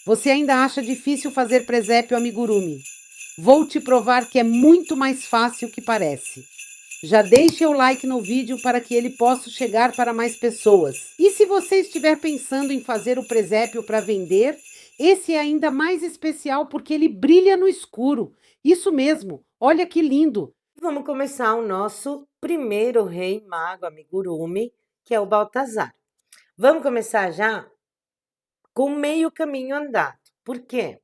Você ainda acha difícil fazer presépio amigurumi? Vou te provar que é muito mais fácil que parece. Já deixe o like no vídeo para que ele possa chegar para mais pessoas. E se você estiver pensando em fazer o presépio para vender, esse é ainda mais especial porque ele brilha no escuro. Isso mesmo, olha que lindo! Vamos começar o nosso primeiro rei mago amigurumi, que é o Baltazar. Vamos começar já com meio caminho andado. Por quê?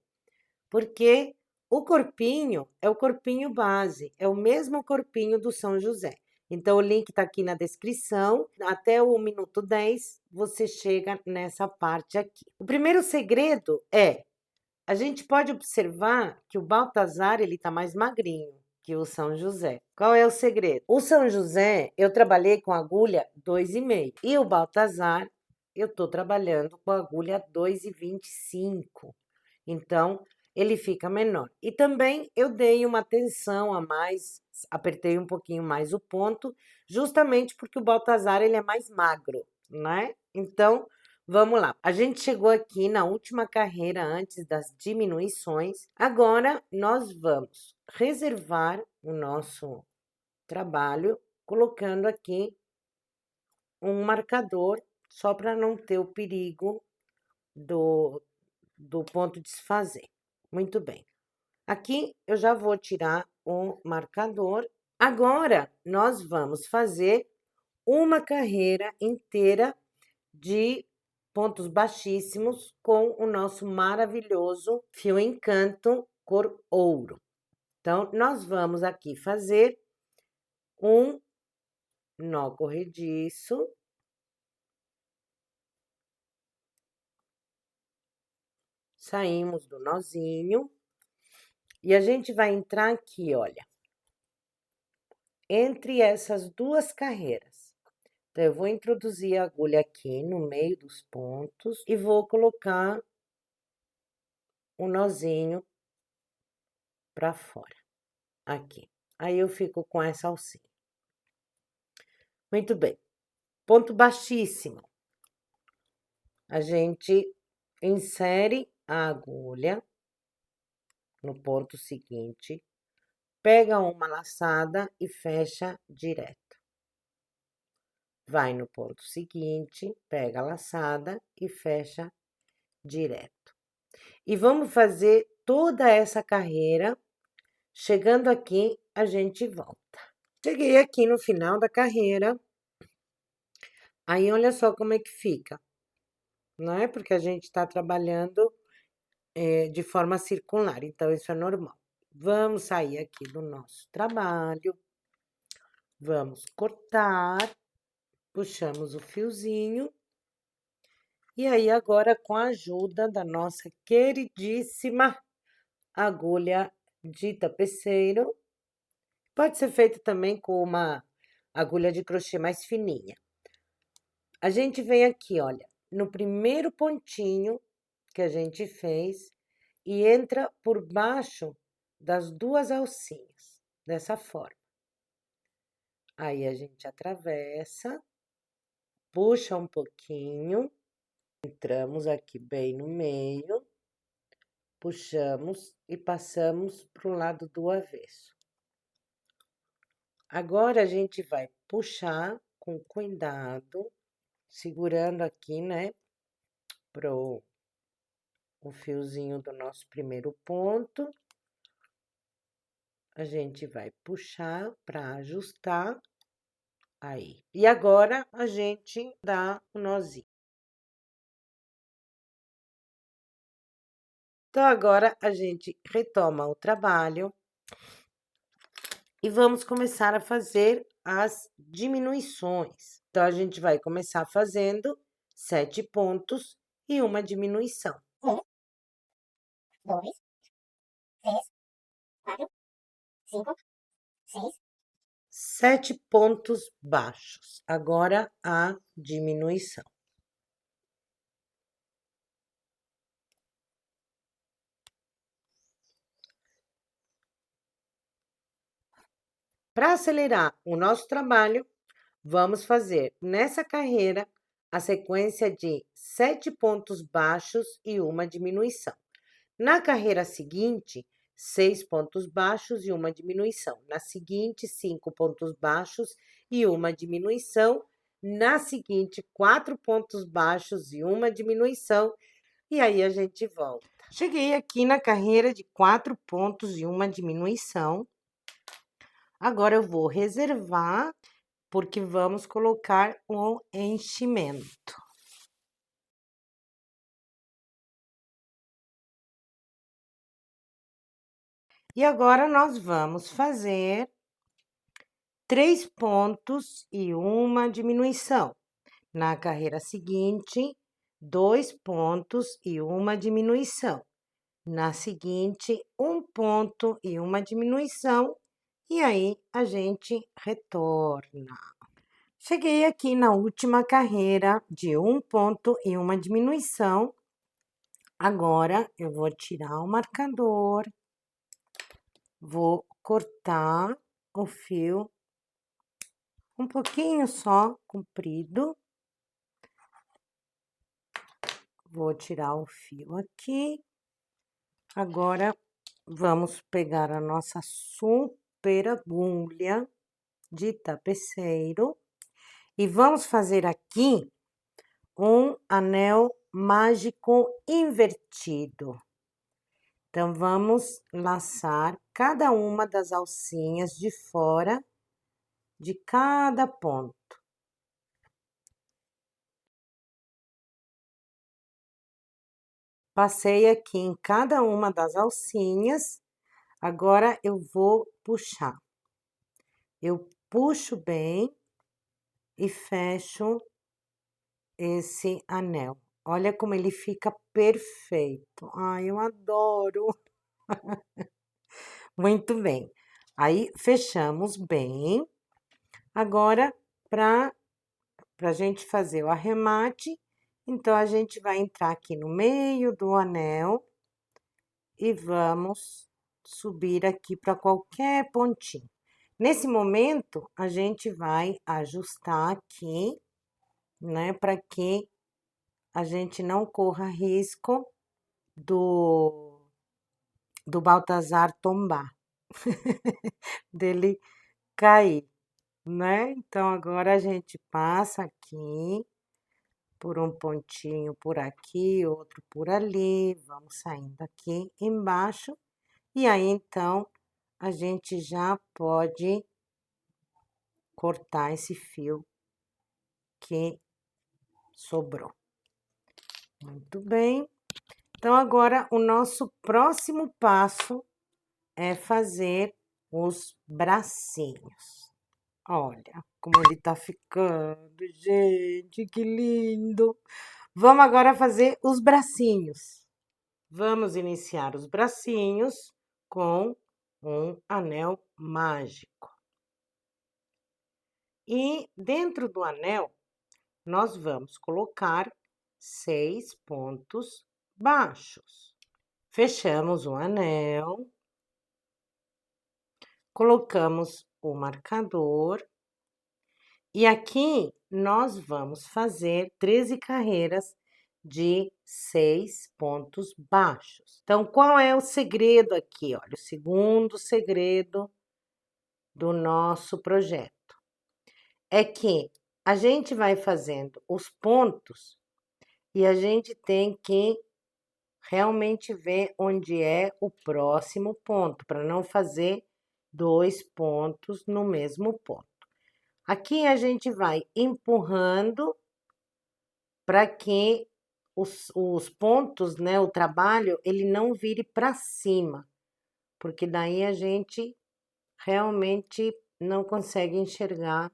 Porque o corpinho é o corpinho base, é o mesmo corpinho do São José. Então, o link está aqui na descrição. Até o minuto 10, você chega nessa parte aqui. O primeiro segredo é, a gente pode observar que o Baltazar, ele tá mais magrinho que o São José. Qual é o segredo? O São José, eu trabalhei com agulha 2,5. E o Baltazar, eu tô trabalhando com agulha 2,25. Então, ele fica menor. E também eu dei uma tensão a mais, apertei um pouquinho mais o ponto, justamente porque o Baltazar ele é mais magro, né? Então, vamos lá. A gente chegou aqui na última carreira antes das diminuições. Agora nós vamos reservar o nosso trabalho colocando aqui um marcador só para não ter o perigo do ponto desfazer. Muito bem. Aqui eu já vou tirar o marcador. Agora, nós vamos fazer uma carreira inteira de pontos baixíssimos com o nosso maravilhoso fio encanto cor ouro. Então, nós vamos aqui fazer um nó corrediço. Saímos do nozinho. E a gente vai entrar aqui, olha, entre essas duas carreiras. Então, eu vou introduzir a agulha aqui no meio dos pontos e vou colocar o nozinho para fora, aqui. Aí, eu fico com essa alcinha. Muito bem. Ponto baixíssimo. A gente insere a agulha no ponto seguinte, pega uma laçada e fecha direto. Vai no ponto seguinte, pega a laçada e fecha direto. E vamos fazer toda essa carreira. Chegando aqui, a gente volta. Cheguei aqui no final da carreira. Aí, olha só como é que fica. Não é? Porque a gente está trabalhando de forma circular, então isso é normal. Vamos sair aqui do nosso trabalho. Vamos cortar. Puxamos o fiozinho. E aí, agora, com a ajuda da nossa queridíssima agulha de tapeceiro, pode ser feito também com uma agulha de crochê mais fininha. A gente vem aqui, olha, no primeiro pontinho que a gente fez e entra por baixo das duas alcinhas, dessa forma. Aí, a gente atravessa, puxa um pouquinho, entramos aqui bem no meio, puxamos e passamos para o lado do avesso. Agora, a gente vai puxar com cuidado, segurando aqui, né, o fiozinho do nosso primeiro ponto. A gente vai puxar para ajustar, aí. E agora, a gente dá o nozinho. Então, agora, a gente retoma o trabalho e vamos começar a fazer as diminuições. Então, a gente vai começar fazendo 7 pontos e uma diminuição. 1, 2, 3, 4, 5, 6. 7 pontos baixos. Agora, a diminuição. Para acelerar o nosso trabalho, vamos fazer nessa carreira a sequência de 7 pontos baixos e uma diminuição. Na carreira seguinte, 6 pontos baixos e uma diminuição. Na seguinte, 5 pontos baixos e uma diminuição. Na seguinte, 4 pontos baixos e uma diminuição. E aí a gente volta. Cheguei aqui na carreira de 4 pontos e uma diminuição. Agora eu vou reservar, porque vamos colocar o enchimento. E agora nós vamos fazer 3 pontos e uma diminuição. Na carreira seguinte, 2 pontos e uma diminuição. Na seguinte, 1 ponto e uma diminuição. E aí, a gente retorna. Cheguei aqui na última carreira de 1 ponto e uma diminuição. Agora, eu vou tirar o marcador. Vou cortar o fio um pouquinho só, comprido. Vou tirar o fio aqui. Agora, vamos pegar a nossa super agulha de tapeceiro e vamos fazer aqui um anel mágico invertido. Então, vamos laçar cada uma das alcinhas de fora de cada ponto. Passei aqui em cada uma das alcinhas, agora eu vou puxar. Eu puxo bem e fecho esse anel. Olha como ele fica perfeito. Ai, eu adoro! Muito bem. Aí, fechamos bem. Agora, para a gente fazer o arremate, então, a gente vai entrar aqui no meio do anel e vamos subir aqui para qualquer pontinho. Nesse momento, a gente vai ajustar aqui, né, para que a gente não corra risco do Baltazar tombar, dele cair, né? Então, agora a gente passa aqui por um pontinho por aqui, outro por ali, vamos saindo aqui embaixo, e aí, então, a gente já pode cortar esse fio que sobrou. Muito bem. Então, agora, o nosso próximo passo é fazer os bracinhos. Olha como ele tá ficando, gente, que lindo! Vamos agora fazer os bracinhos. Vamos iniciar os bracinhos com um anel mágico. E dentro do anel, nós vamos colocar 6 pontos baixos. Fechamos o anel, colocamos o marcador e aqui nós vamos fazer 13 carreiras de 6 pontos baixos. Então, qual é o segredo aqui? Olha, o segundo segredo do nosso projeto é que a gente vai fazendo os pontos e a gente tem que realmente ver onde é o próximo ponto, para não fazer 2 pontos no mesmo ponto. Aqui a gente vai empurrando para que os pontos, né, o trabalho, ele não vire para cima, porque daí a gente realmente não consegue enxergar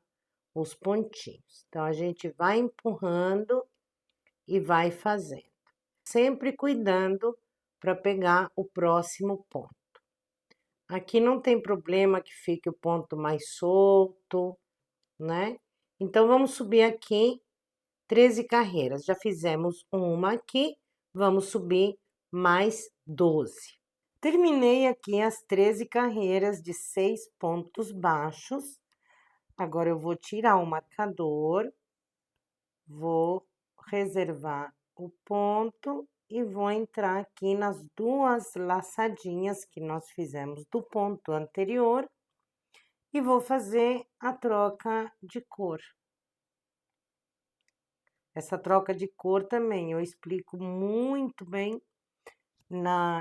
os pontinhos. Então, a gente vai empurrando e vai fazendo, sempre cuidando para pegar o próximo ponto. Aqui não tem problema que fique o ponto mais solto, né? Então, vamos subir aqui 13 carreiras. Já fizemos uma aqui, vamos subir mais 12. Terminei aqui as 13 carreiras de 6 pontos baixos. Agora, eu vou tirar o marcador, vou reservar o ponto e vou entrar aqui nas duas laçadinhas que nós fizemos do ponto anterior e vou fazer a troca de cor. Essa troca de cor também eu explico muito bem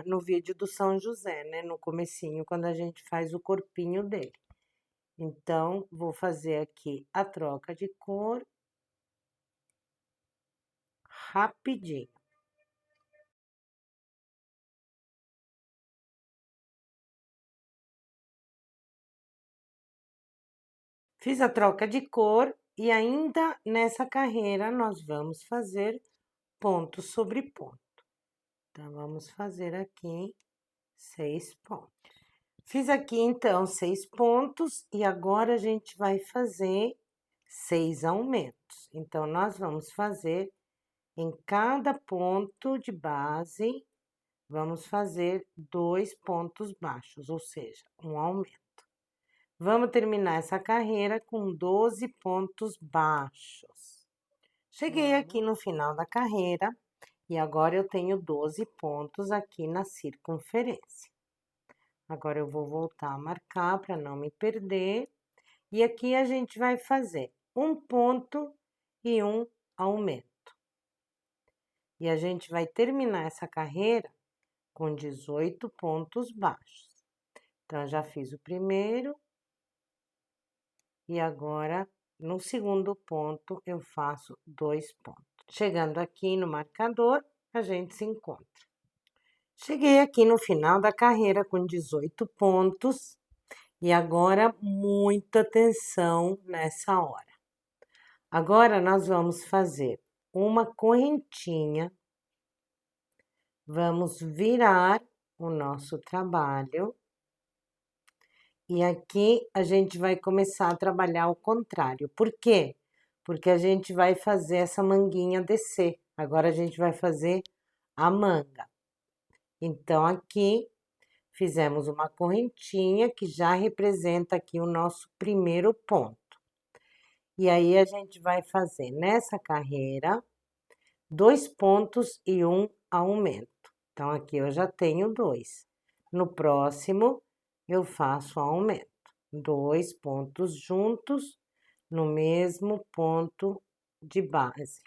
no vídeo do São José, né? No comecinho, quando a gente faz o corpinho dele. Então, vou fazer aqui a troca de cor rapidinho. Fiz a troca de cor e ainda nessa carreira nós vamos fazer ponto sobre ponto. Então, vamos fazer aqui 6 pontos. Fiz aqui, então, 6 pontos e agora a gente vai fazer 6 aumentos. Então, nós vamos fazer em cada ponto de base, vamos fazer 2 pontos baixos, ou seja, um aumento. Vamos terminar essa carreira com 12 pontos baixos. Cheguei aqui no final da carreira e agora eu tenho 12 pontos aqui na circunferência. Agora eu vou voltar a marcar para não me perder. E aqui a gente vai fazer um ponto e um aumento. E a gente vai terminar essa carreira com 18 pontos baixos. Então, eu já fiz o primeiro. E agora, no segundo ponto, eu faço 2 pontos. Chegando aqui no marcador, a gente se encontra. Cheguei aqui no final da carreira com 18 pontos. E agora, muita atenção nessa hora. Agora, nós vamos fazer uma correntinha. Vamos virar o nosso trabalho. E aqui a gente vai começar a trabalhar ao contrário. Por quê? Porque a gente vai fazer essa manguinha descer. Agora a gente vai fazer a manga. Então, aqui fizemos uma correntinha que já representa aqui o nosso primeiro ponto. E aí, a gente vai fazer nessa carreira 2 pontos e um aumento. Então, aqui eu já tenho 2. No próximo, eu faço aumento. 2 pontos juntos no mesmo ponto de base.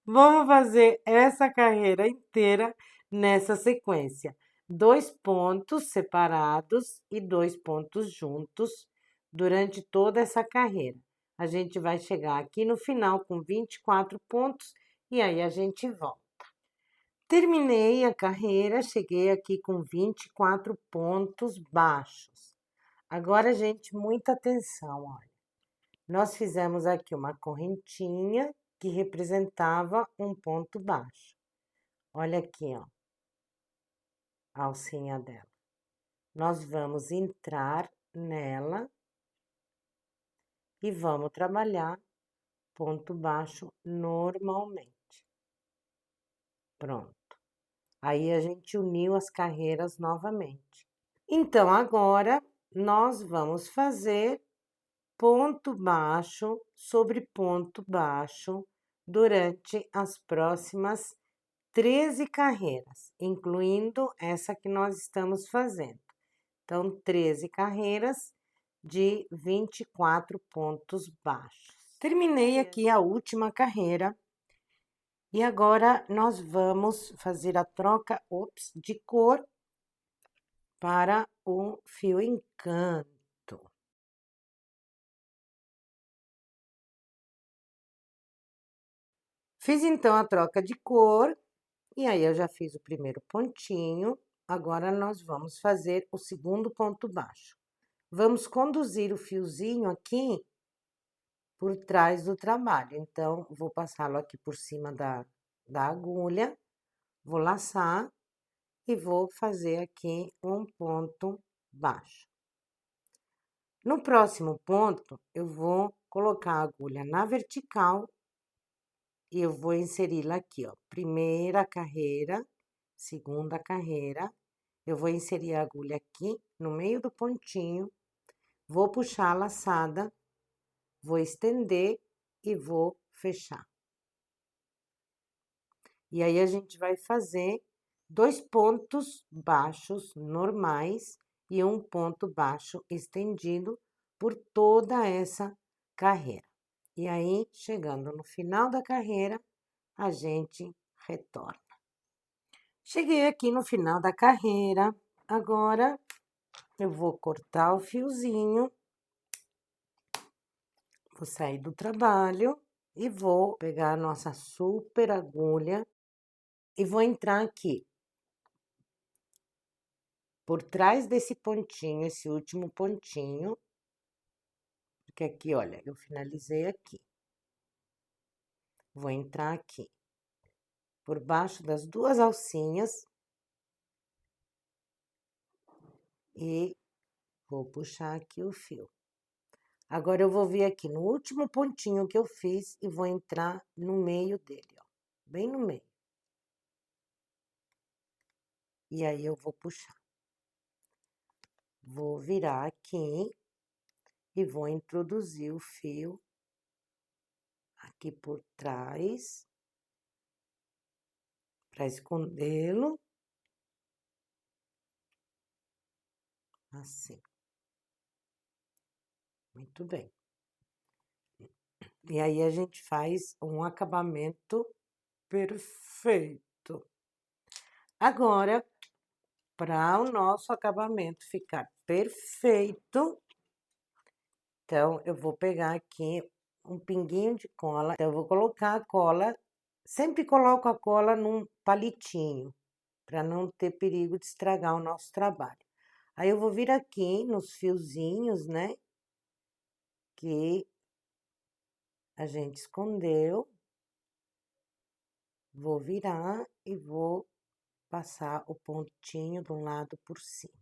Vamos fazer essa carreira inteira nessa sequência. 2 pontos separados e 2 pontos juntos durante toda essa carreira. A gente vai chegar aqui no final com 24 pontos e aí a gente volta. Terminei a carreira, cheguei aqui com 24 pontos baixos. Agora, gente, muita atenção, olha. Nós fizemos aqui uma correntinha que representava um ponto baixo. Olha aqui, ó, a alcinha dela. Nós vamos entrar nela e vamos trabalhar ponto baixo normalmente. Pronto. Aí, a gente uniu as carreiras novamente. Então, agora, nós vamos fazer ponto baixo sobre ponto baixo durante as próximas 13 carreiras, incluindo essa que nós estamos fazendo. Então, 13 carreiras de 24 pontos baixos. Terminei aqui a última carreira. E agora, nós vamos fazer a troca, de cor para o fio encanto. Fiz, então, a troca de cor, e aí eu já fiz o primeiro pontinho. Agora, nós vamos fazer o segundo ponto baixo. Vamos conduzir o fiozinho aqui por trás do trabalho. Então, vou passá-lo aqui por cima da agulha, vou laçar e vou fazer aqui um ponto baixo. No próximo ponto, eu vou colocar a agulha na vertical e eu vou inseri-la aqui, ó. Primeira carreira, segunda carreira, eu vou inserir a agulha aqui no meio do pontinho, vou puxar a laçada, vou estender e vou fechar. E aí, a gente vai fazer 2 pontos baixos normais e um ponto baixo estendido por toda essa carreira. E aí, chegando no final da carreira, a gente retorna. Cheguei aqui no final da carreira, agora eu vou cortar o fiozinho, vou sair do trabalho e vou pegar a nossa super agulha e vou entrar aqui. Por trás desse pontinho, esse último pontinho, porque aqui, olha, eu finalizei aqui. Vou entrar aqui, por baixo das 2 alcinhas e vou puxar aqui o fio. Agora, eu vou vir aqui no último pontinho que eu fiz e vou entrar no meio dele, ó, bem no meio. E aí, eu vou puxar. Vou virar aqui e vou introduzir o fio aqui por trás, para escondê-lo. Assim. Muito bem. E aí, a gente faz um acabamento perfeito. Agora, para o nosso acabamento ficar perfeito, então, eu vou pegar aqui um pinguinho de cola. Então, eu vou colocar a cola, sempre coloco a cola num palitinho, para não ter perigo de estragar o nosso trabalho. Aí, eu vou vir aqui nos fiozinhos, né, que a gente escondeu. Vou virar e vou passar o pontinho de um lado por cima.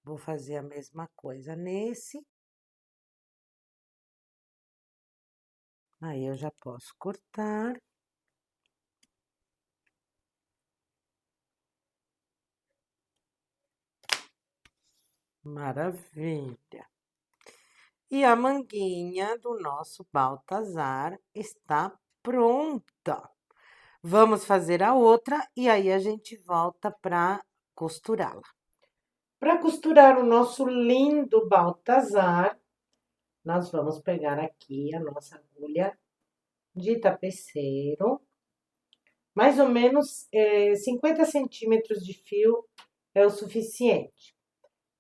Vou fazer a mesma coisa nesse. Aí, eu já posso cortar. Maravilha! E a manguinha do nosso Baltazar está pronta. Vamos fazer a outra e aí a gente volta para costurá-la. Para costurar o nosso lindo Baltazar, nós vamos pegar aqui a nossa agulha de tapeceiro, mais ou menos 50 centímetros de fio é o suficiente.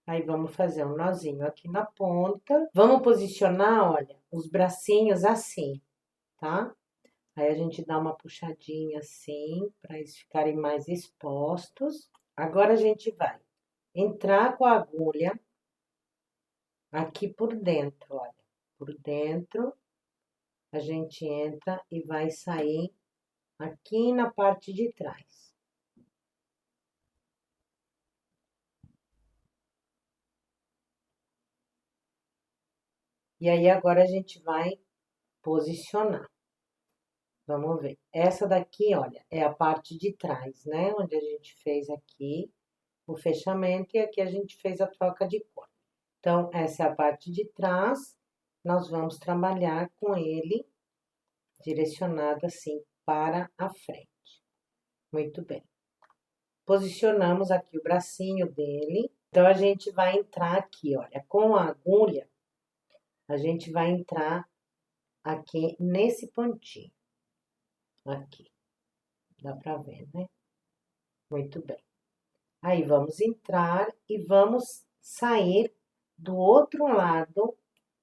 Aí, vamos fazer um nozinho aqui na ponta. Vamos posicionar, olha, os bracinhos assim, tá? Aí, a gente dá uma puxadinha assim, para eles ficarem mais expostos. Agora, a gente vai entrar com a agulha aqui por dentro, olha. Por dentro, a gente entra e vai sair aqui na parte de trás. E aí, agora a gente vai posicionar. Vamos ver. Essa daqui, olha, é a parte de trás, né? Onde a gente fez aqui o fechamento e aqui a gente fez a troca de cor. Então, essa é a parte de trás. Nós vamos trabalhar com ele direcionado assim para a frente. Muito bem. Posicionamos aqui o bracinho dele. Então, a gente vai entrar aqui, olha, com a agulha, a gente vai entrar aqui nesse pontinho. Aqui. Dá pra ver, né? Muito bem. Aí, vamos entrar e vamos sair do outro lado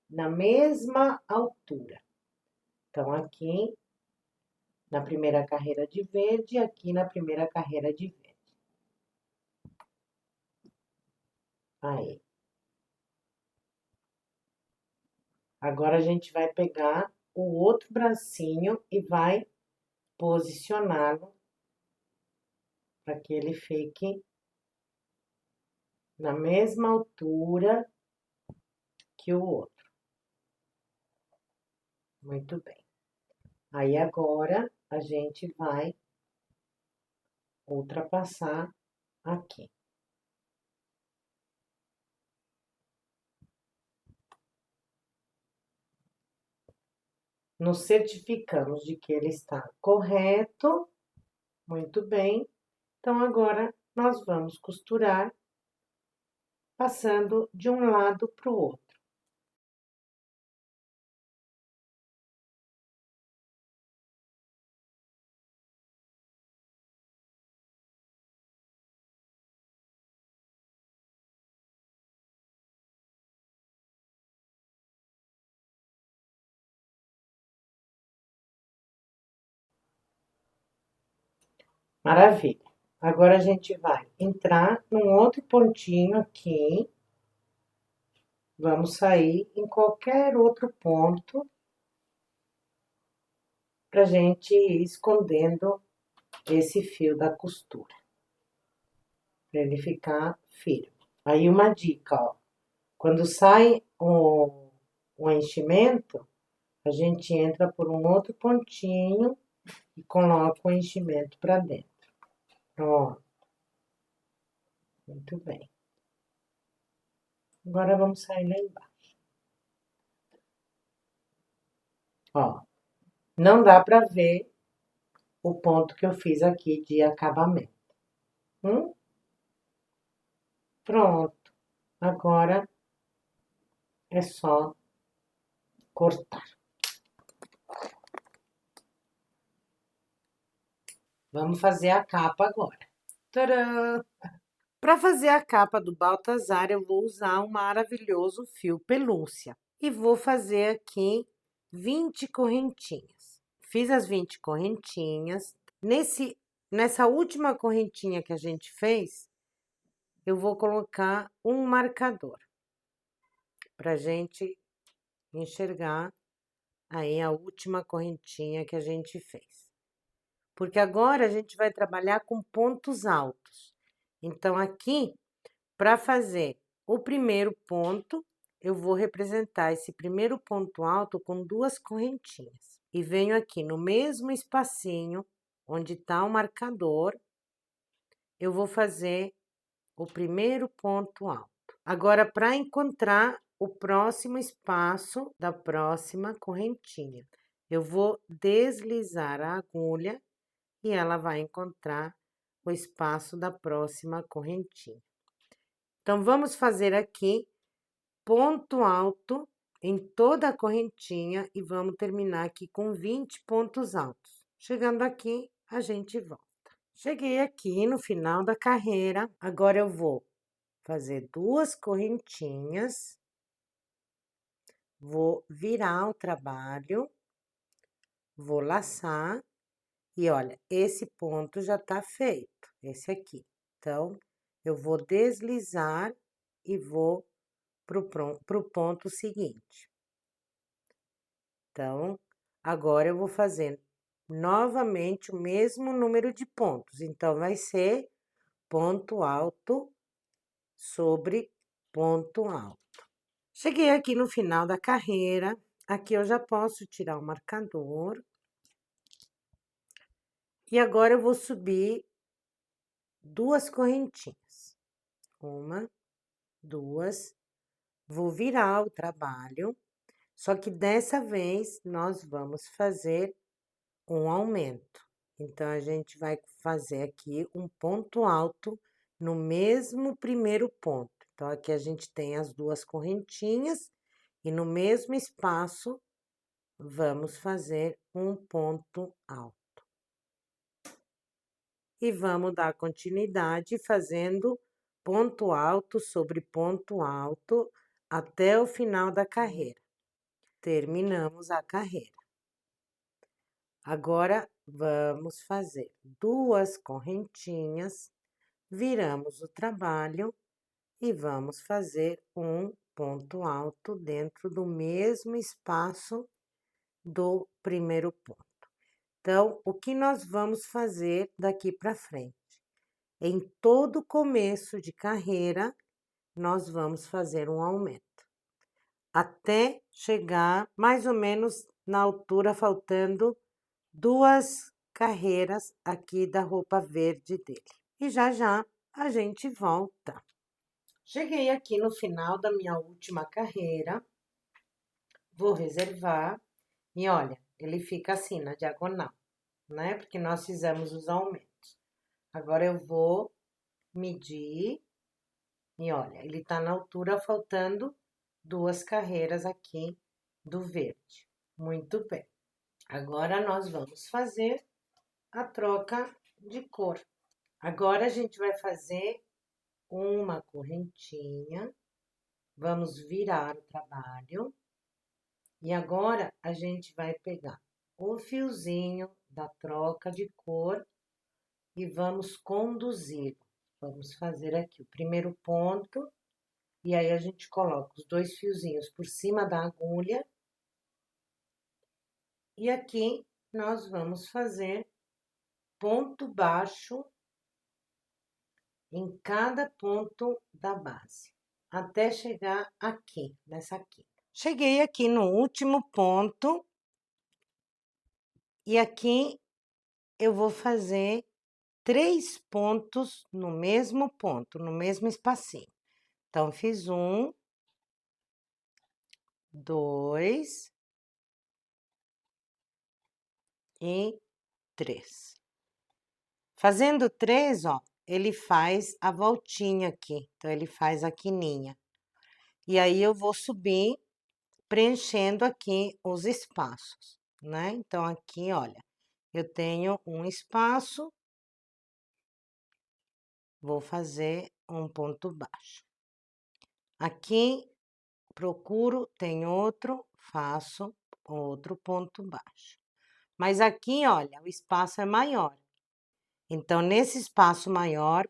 na mesma altura. Então, aqui na primeira carreira de verde, aqui na primeira carreira de verde. Aí. Agora, a gente vai pegar o outro bracinho e vai posicioná-lo para que ele fique na mesma altura que o outro. Muito bem. Aí, agora, a gente vai ultrapassar aqui. Nos certificamos de que ele está correto Muito bem. Então, agora nós vamos costurar passando de um lado para o outro. Maravilha. Agora a gente vai entrar num outro pontinho aqui. Vamos sair em qualquer outro ponto pra gente ir escondendo esse fio da costura, para ele ficar firme. Aí uma dica, ó, quando sai o enchimento, a gente entra por um outro pontinho e coloca o enchimento para dentro. Pronto. Muito bem. Agora vamos sair lá embaixo. Ó, não dá para ver o ponto que eu fiz aqui de acabamento. Pronto. Agora é só cortar. Vamos fazer a capa agora. Tcharam! Para fazer a capa do Baltazar, eu vou usar um maravilhoso fio pelúcia. E vou fazer aqui 20 correntinhas. Fiz as 20 correntinhas. Nessa última correntinha que a gente fez, eu vou colocar um marcador. Pra gente enxergar aí a última correntinha que a gente fez. Porque agora a gente vai trabalhar com pontos altos. Então, aqui, para fazer o primeiro ponto, eu vou representar esse primeiro ponto alto com 2 correntinhas. E venho aqui no mesmo espacinho, onde tá o marcador, eu vou fazer o primeiro ponto alto. Agora, para encontrar o próximo espaço da próxima correntinha, eu vou deslizar a agulha e ela vai encontrar o espaço da próxima correntinha. Então, vamos fazer aqui ponto alto em toda a correntinha e vamos terminar aqui com 20 pontos altos. Chegando aqui, a gente volta. Cheguei aqui no final da carreira, agora eu vou fazer 2 correntinhas, vou virar o trabalho, vou laçar e olha, esse ponto já tá feito, esse aqui. Então, eu vou deslizar e vou pro ponto seguinte. Então, agora eu vou fazer novamente o mesmo número de pontos. Então, vai ser ponto alto sobre ponto alto. Cheguei aqui no final da carreira, aqui eu já posso tirar o marcador. E agora eu vou subir 2 correntinhas. 1, 2, vou virar o trabalho, só que dessa vez nós vamos fazer um aumento. Então, a gente vai fazer aqui um ponto alto no mesmo primeiro ponto. Então, aqui a gente tem as 2 correntinhas e no mesmo espaço vamos fazer um ponto alto. E vamos dar continuidade fazendo ponto alto sobre ponto alto até o final da carreira. Terminamos a carreira. Agora, vamos fazer 2 correntinhas, viramos o trabalho e vamos fazer um ponto alto dentro do mesmo espaço do primeiro ponto. Então, o que nós vamos fazer daqui para frente? Em todo começo de carreira, nós vamos fazer um aumento, até chegar mais ou menos na altura, faltando 2 carreiras aqui da roupa verde dele. E já já a gente volta. Cheguei aqui no final da minha última carreira, vou reservar e olha, ele fica assim na diagonal, né? Porque nós fizemos os aumentos. Agora eu vou medir e olha, ele tá na altura, faltando 2 carreiras aqui do verde. Muito bem. Agora nós vamos fazer a troca de cor. Agora a gente vai fazer uma correntinha, vamos virar o trabalho. E agora a gente vai pegar o fiozinho da troca de cor e vamos conduzir. Vamos fazer aqui o primeiro ponto, e aí a gente coloca os 2 fiozinhos por cima da agulha. E aqui nós vamos fazer ponto baixo em cada ponto da base, até chegar aqui, nessa quinta. Cheguei aqui no último ponto, e aqui eu vou fazer 3 pontos no mesmo ponto, no mesmo espacinho. Então, fiz 1, 2 e 3. Fazendo 3, ó, ele faz a voltinha aqui, então ele faz a quininha. E aí eu vou subir preenchendo aqui os espaços, né? Então, aqui, olha, eu tenho um espaço, vou fazer um ponto baixo. Aqui, procuro, tem outro, faço outro ponto baixo. Mas aqui, olha, o espaço é maior. Então, nesse espaço maior,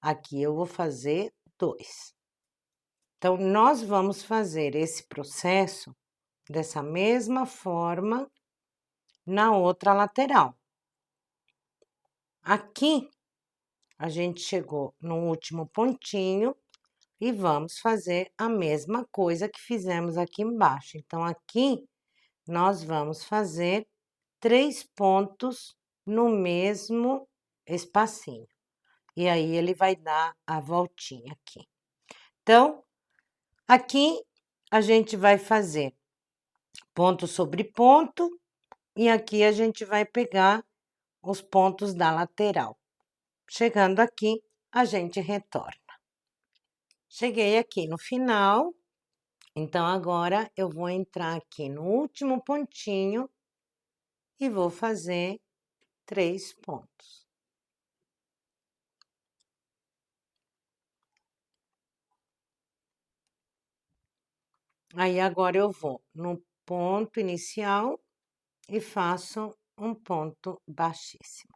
aqui eu vou fazer 2. Então, nós vamos fazer esse processo dessa mesma forma na outra lateral. Aqui, a gente chegou no último pontinho e vamos fazer a mesma coisa que fizemos aqui embaixo. Então, aqui, nós vamos fazer 3 pontos no mesmo espacinho. E aí, ele vai dar a voltinha aqui. Então, aqui, a gente vai fazer ponto sobre ponto, e aqui a gente vai pegar os pontos da lateral. Chegando aqui, a gente retorna. Cheguei aqui no final, então agora eu vou entrar aqui no último pontinho e vou fazer 3 pontos. Aí agora eu vou no ponto inicial e faço um ponto baixíssimo.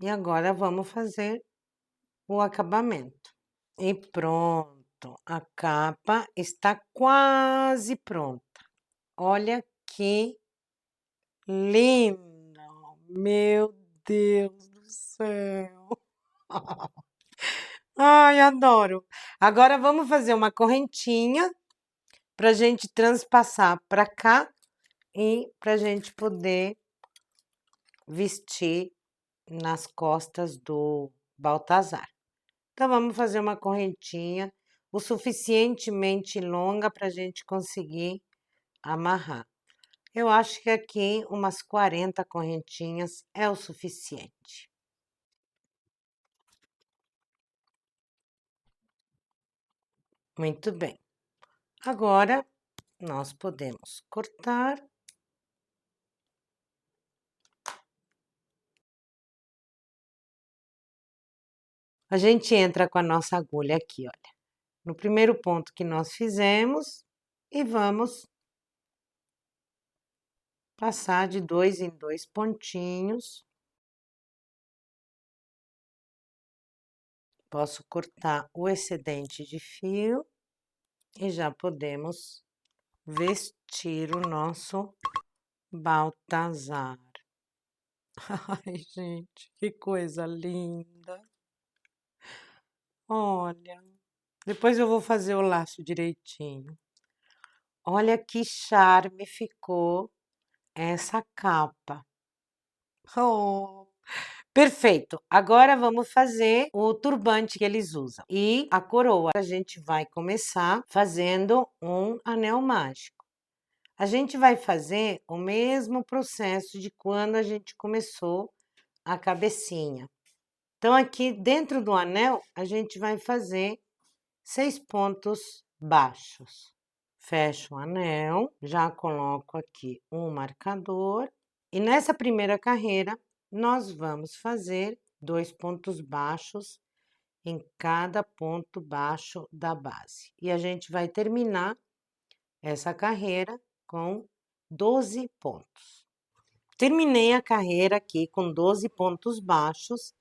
E agora vamos fazer o acabamento. E pronto, a capa está quase pronta. Olha que linda! Meu Deus do céu! Ai, adoro! Agora vamos fazer uma correntinha pra gente transpassar pra cá e pra gente poder vestir nas costas do Baltazar. Então, vamos fazer uma correntinha o suficientemente longa pra gente conseguir amarrar. Eu acho que aqui umas 40 correntinhas é o suficiente. Muito bem. Agora, nós podemos cortar. A gente entra com a nossa agulha aqui, olha, no primeiro ponto que nós fizemos e vamos passar de 2 em 2 pontinhos. Posso cortar o excedente de fio e já podemos vestir o nosso Baltazar. Ai, gente, que coisa linda! Olha, depois eu vou fazer o laço direitinho. Olha que charme ficou essa capa. Oh, perfeito. Agora vamos fazer o turbante que eles usam. E a coroa, a gente vai começar fazendo um anel mágico. A gente vai fazer o mesmo processo de quando a gente começou a cabecinha. Então, aqui dentro do anel, a gente vai fazer 6 pontos baixos. Fecho o anel, já coloco aqui um marcador. E nessa primeira carreira, nós vamos fazer 2 pontos baixos em cada ponto baixo da base. E a gente vai terminar essa carreira com 12 pontos. Terminei a carreira aqui com 12 pontos baixos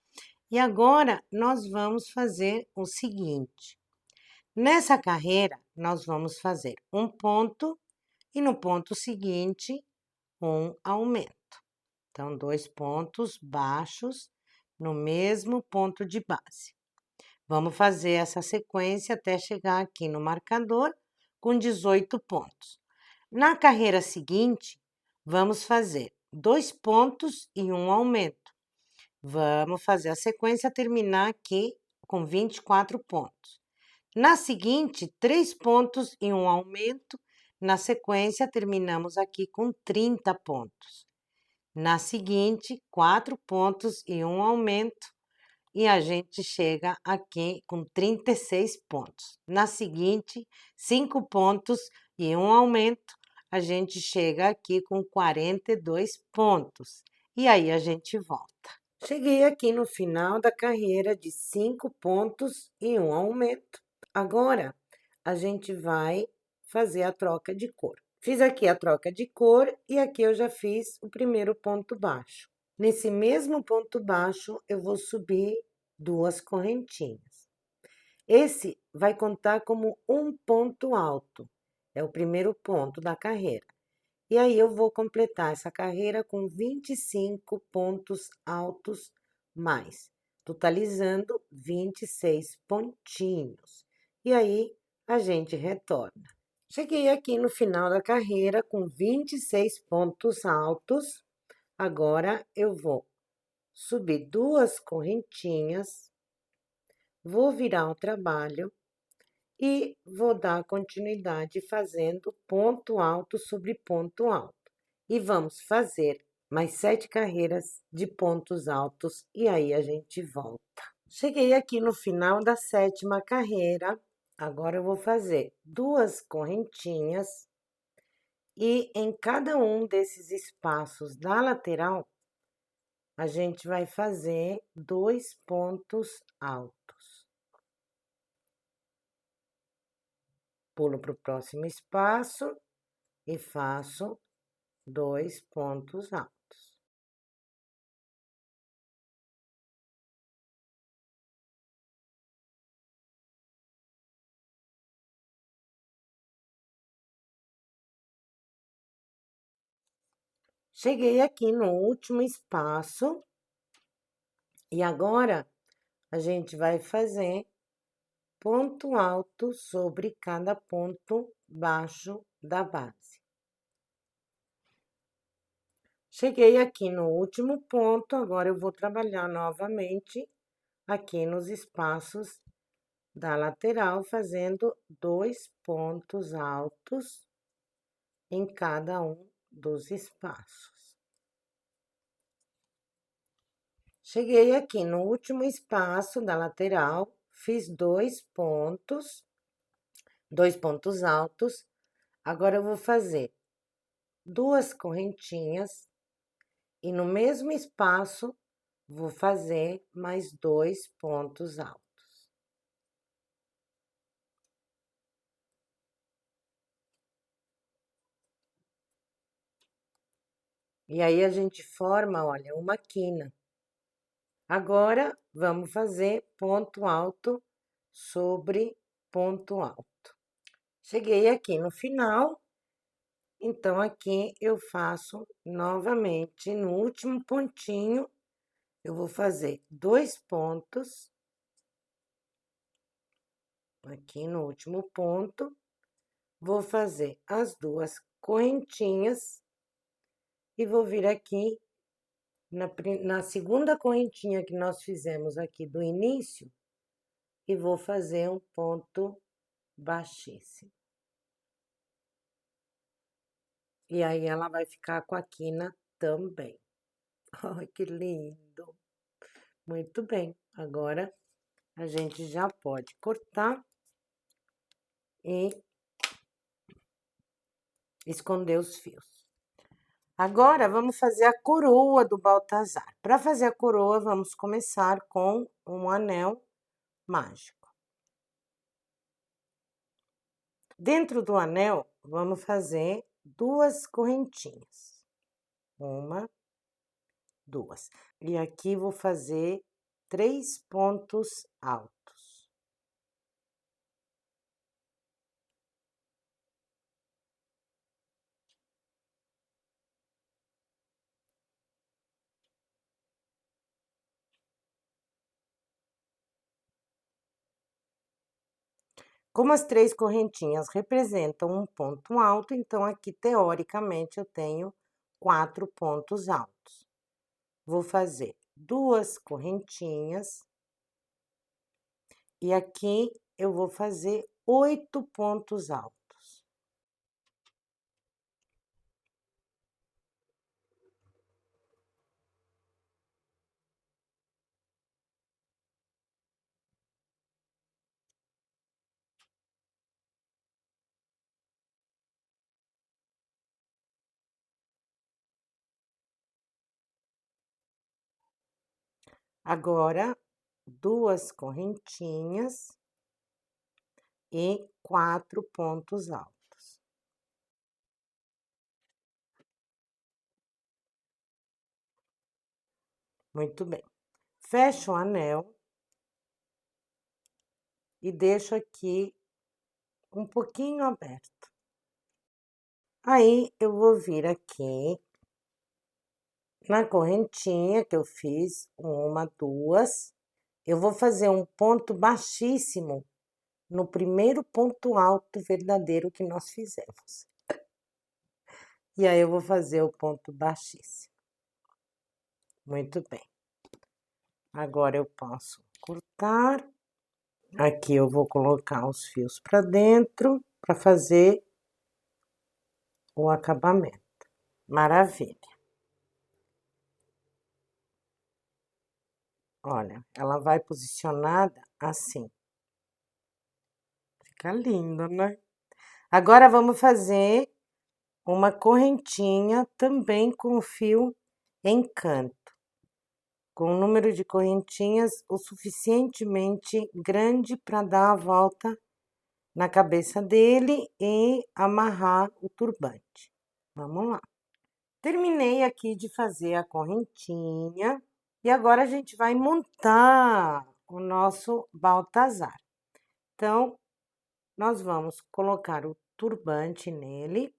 e agora nós vamos fazer o seguinte. Nessa carreira, nós vamos fazer um ponto e no ponto seguinte, um aumento. Então, 2 pontos baixos no mesmo ponto de base. Vamos fazer essa sequência até chegar aqui no marcador com 18 pontos. Na carreira seguinte, vamos fazer 2 pontos e um aumento. Vamos fazer a sequência terminar aqui com 24 pontos. Na seguinte, 3 pontos e um aumento. Na sequência, terminamos aqui com 30 pontos. Na seguinte, 4 pontos e um aumento. E a gente chega aqui com 36 pontos. Na seguinte, 5 pontos e um aumento. A gente chega aqui com 42 pontos. E aí a gente volta. Cheguei aqui no final da carreira de 5 pontos e um aumento. Agora, a gente vai fazer a troca de cor. Fiz aqui a troca de cor e aqui eu já fiz o primeiro ponto baixo. Nesse mesmo ponto baixo, eu vou subir 2 correntinhas. Esse vai contar como um ponto alto. É o primeiro ponto da carreira. E aí, eu vou completar essa carreira com 25 pontos altos mais, totalizando 26 pontinhos. E aí, a gente retorna. Cheguei aqui no final da carreira com 26 pontos altos. Agora, eu vou subir 2 correntinhas, vou virar o trabalho e vou dar continuidade fazendo ponto alto sobre ponto alto. E vamos fazer mais 7 carreiras de pontos altos e aí a gente volta. Cheguei aqui no final da 7ª carreira, agora eu vou fazer 2 correntinhas e em cada um desses espaços da lateral, a gente vai fazer 2 pontos altos. Pulo para o próximo espaço e faço 2 pontos altos. Cheguei aqui no último espaço e agora a gente vai fazer ponto alto sobre cada ponto baixo da base. Cheguei aqui no último ponto, agora eu vou trabalhar novamente aqui nos espaços da lateral, fazendo 2 pontos altos em cada um dos espaços. Cheguei aqui no último espaço da lateral, fiz 2 pontos altos. Agora, eu vou fazer 2 correntinhas e no mesmo espaço, vou fazer mais 2 pontos altos. E aí, a gente forma, olha, uma quina. Agora, vamos fazer ponto alto sobre ponto alto. Cheguei aqui no final, então, aqui eu faço novamente, no último pontinho, eu vou fazer 2 pontos. Aqui no último ponto, vou fazer as 2 correntinhas e vou vir aqui na segunda correntinha que nós fizemos aqui do início e vou fazer um ponto baixíssimo. E aí ela vai ficar com a quina também. Ai, que lindo! Muito bem, agora a gente já pode cortar e esconder os fios. Agora, vamos fazer a coroa do Baltazar. Para fazer a coroa, vamos começar com um anel mágico. Dentro do anel, vamos fazer 2 correntinhas. 1, 2. E aqui vou fazer 3 pontos altos. Como as 3 correntinhas representam um ponto alto, então aqui, teoricamente, eu tenho 4 pontos altos. Vou fazer 2 correntinhas e aqui eu vou fazer 8 pontos altos. Agora, 2 correntinhas e 4 pontos altos. Muito bem. Fecho o anel e deixo aqui um pouquinho aberto. Aí, eu vou vir aqui na correntinha que eu fiz, 1, 2, eu vou fazer um ponto baixíssimo no primeiro ponto alto verdadeiro que nós fizemos. E aí, eu vou fazer o ponto baixíssimo. Muito bem. Agora, eu posso cortar. Aqui eu vou colocar os fios para dentro, para fazer o acabamento. Maravilha. Olha, ela vai posicionada assim. Fica lindo, né? Agora, vamos fazer uma correntinha também com fio em canto, com um número de correntinhas o suficientemente grande para dar a volta na cabeça dele e amarrar o turbante. Vamos lá. Terminei aqui de fazer a correntinha e agora a gente vai montar o nosso Baltazar. Então, nós vamos colocar o turbante nele,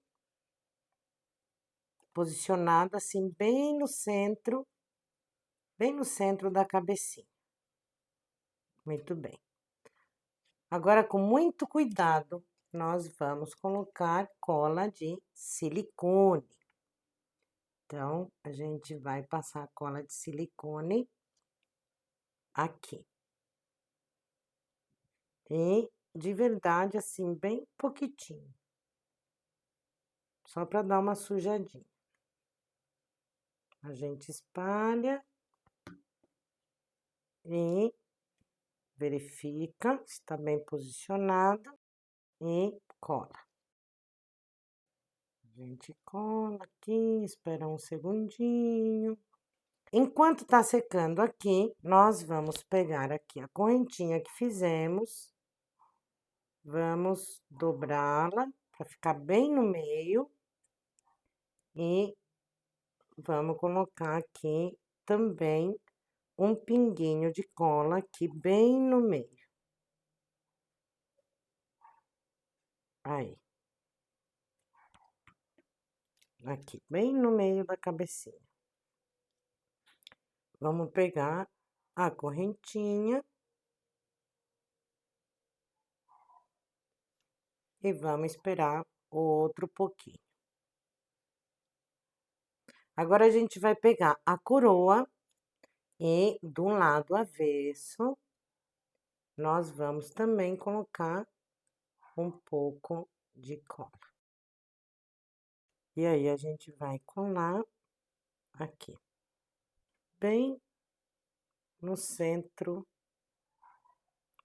posicionado assim bem no centro da cabecinha. Muito bem. Agora, com muito cuidado, nós vamos colocar cola de silicone. Então, a gente vai passar a cola de silicone aqui. E, de verdade, assim, bem pouquitinho. Só para dar uma sujadinha. A gente espalha e verifica se está bem posicionado e cola. A gente cola aqui, espera um segundinho. Enquanto tá secando aqui, nós vamos pegar aqui a correntinha que fizemos, vamos dobrá-la para ficar bem no meio e vamos colocar aqui também um pinguinho de cola aqui bem no meio. Aí. Aqui, bem no meio da cabecinha. Vamos pegar a correntinha e vamos esperar outro pouquinho. Agora, a gente vai pegar a coroa e do lado avesso, nós vamos também colocar um pouco de cola. E aí, a gente vai colar aqui, bem no centro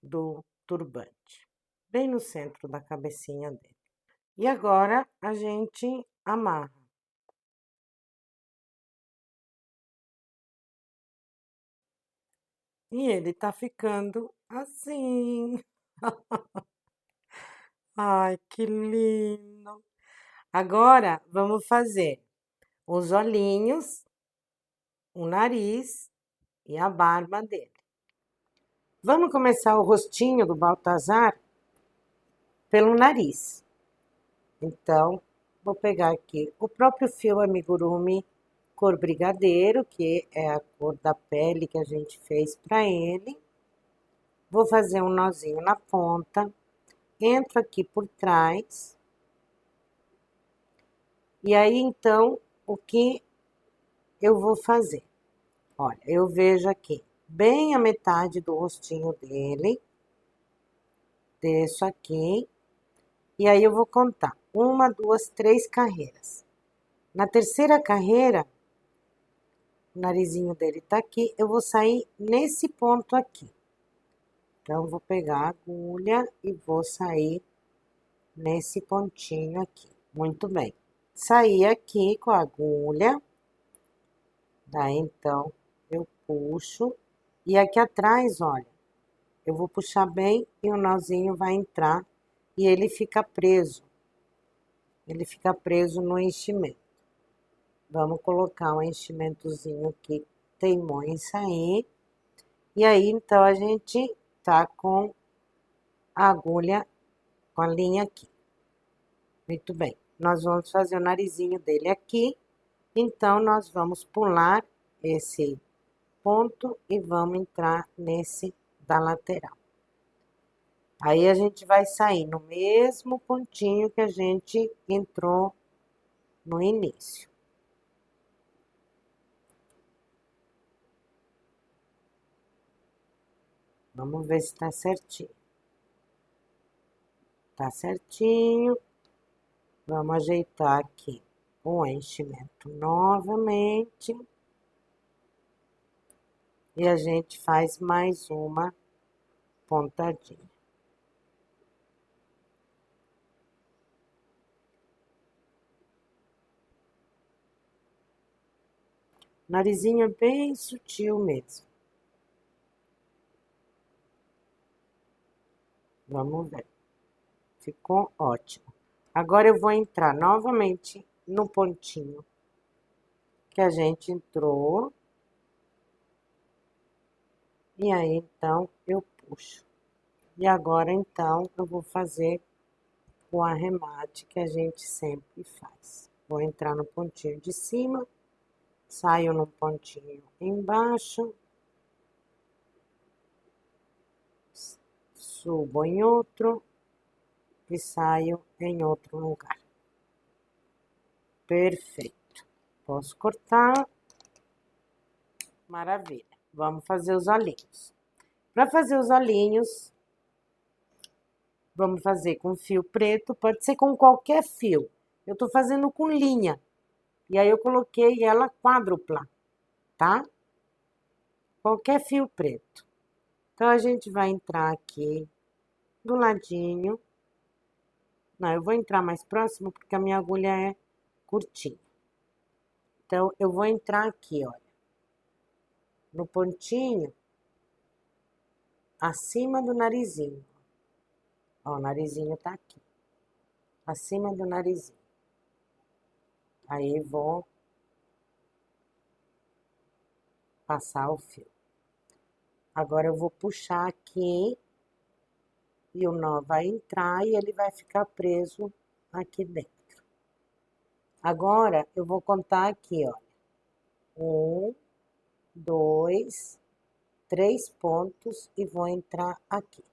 do turbante, bem no centro da cabecinha dele. E agora, a gente amarra. E ele tá ficando assim. Ai, que lindo! Agora, vamos fazer os olhinhos, o nariz e a barba dele. Vamos começar o rostinho do Baltazar pelo nariz. Então, vou pegar aqui o próprio fio amigurumi cor brigadeiro, que é a cor da pele que a gente fez para ele. Vou fazer um nozinho na ponta, entro aqui por trás. E aí, então, o que eu vou fazer? Olha, eu vejo aqui bem a metade do rostinho dele, desço aqui, e aí eu vou contar 1, 2, 3 carreiras. Na terceira carreira, o narizinho dele tá aqui, eu vou sair nesse ponto aqui. Então, vou pegar a agulha e vou sair nesse pontinho aqui. Muito bem. Saí aqui com a agulha, daí então eu puxo, e aqui atrás, olha, eu vou puxar bem e o nozinho vai entrar e ele fica preso. Ele fica preso no enchimento. Vamos colocar um enchimentozinho que teimou em sair. E aí, então, a gente tá com a agulha, com a linha aqui. Muito bem. Nós vamos fazer o narizinho dele aqui. Então, nós vamos pular esse ponto e vamos entrar nesse da lateral. Aí, a gente vai sair no mesmo pontinho que a gente entrou no início. Vamos ver se tá certinho. Tá certinho. Vamos ajeitar aqui o enchimento novamente. E a gente faz mais uma pontadinha. Narizinho é bem sutil mesmo. Vamos ver. Ficou ótimo. Agora eu vou entrar novamente no pontinho que a gente entrou. E aí, então, eu puxo. E agora, então, eu vou fazer o arremate que a gente sempre faz. Vou entrar no pontinho de cima, saio num pontinho embaixo, subo em outro e saio em outro lugar. Perfeito. Posso cortar. Maravilha. Vamos fazer os olhinhos. Para fazer os olhinhos, vamos fazer com fio preto, pode ser com qualquer fio. Eu tô fazendo com linha. E aí, eu coloquei ela quádrupla, tá? Qualquer fio preto. Então, a gente vai entrar aqui do ladinho. Não, eu vou entrar mais próximo porque a minha agulha é curtinha. Então, eu vou entrar aqui, olha, no pontinho acima do narizinho. Ó, o narizinho tá aqui, acima do narizinho. Aí, vou passar o fio. Agora, eu vou puxar aqui e o nó vai entrar e ele vai ficar preso aqui dentro. Agora, eu vou contar aqui, ó. 1, 2, 3 pontos e vou entrar aqui.